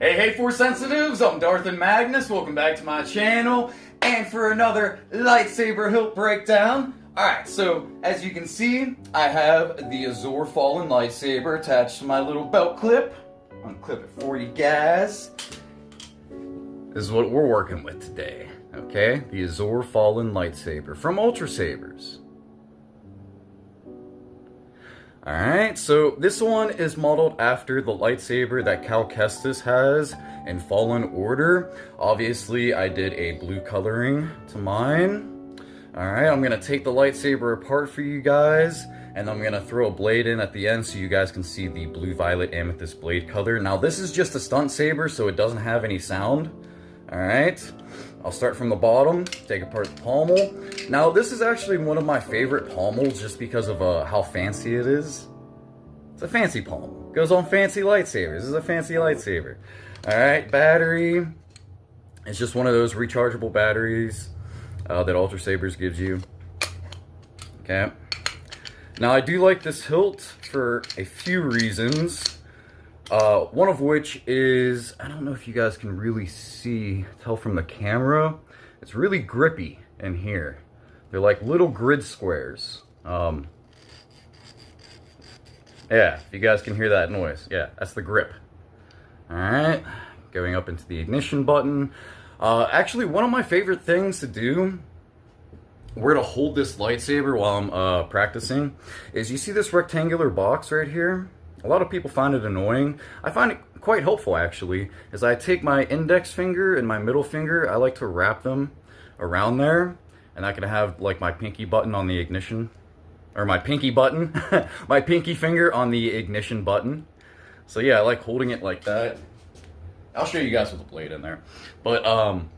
Hey, Force Sensitives, I'm Darth and Magnus, welcome back to my channel, and for another lightsaber hilt breakdown. Alright, so as you can see, I have the Azure Fallen lightsaber attached to my little belt clip. Unclip it for you guys. This is what we're working with today, okay? The Azure Fallen lightsaber from Ultra Sabers. Alright, so this one is modeled after the lightsaber that Kestis has in Fallen Order. Obviously, I did a blue coloring to mine. Alright, I'm going to take the lightsaber apart for you guys, and I'm going to throw a blade in at the end so you guys can see the blue-violet amethyst blade color. Now, this is just a stunt saber, so it doesn't have any sound. Alright, I'll start from the bottom, take apart the pommel. Now, this is actually one of my favorite pommels just because of how fancy it is. It's a fancy pommel. Goes on fancy lightsabers. This is a fancy lightsaber. Alright, battery. It's just one of those rechargeable batteries that Ultra Sabers gives you. Okay. Now, I do like this hilt for a few reasons. One of which is, I don't know if you guys can really tell from the camera, it's really grippy in here. They're like little grid squares. Yeah, if you guys can hear that noise, yeah, that's the grip. Alright, going up into the ignition button. Actually, one of my favorite things to do, where to hold this lightsaber while I'm practicing, is you see this rectangular box right here? A lot of people find it annoying. I find it quite helpful, actually, as I take my index finger and my middle finger, I like to wrap them around there, and I can have like my pinky button on the ignition, or my pinky button, my pinky finger on the ignition button. So yeah, I like holding it like that. I'll show you guys with the blade in there. But I'm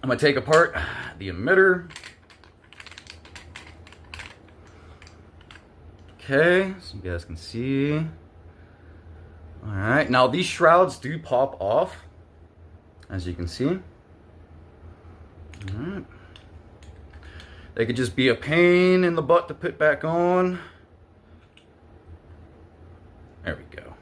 gonna take apart the emitter. Okay, so you guys can see. Alright, now these shrouds do pop off, as you can see. Alright. They could just be a pain in the butt to put back on. There we go.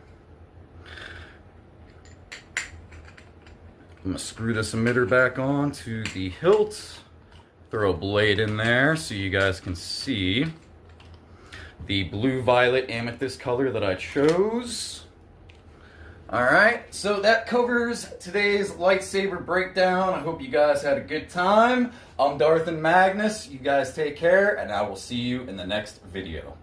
I'm going to screw this emitter back on to the hilt. Throw a blade in there so you guys can see the blue-violet amethyst color that I chose. Alright, so that covers today's lightsaber breakdown. I hope you guys had a good time. I'm Darth and Magnus. You guys take care, and I will see you in the next video.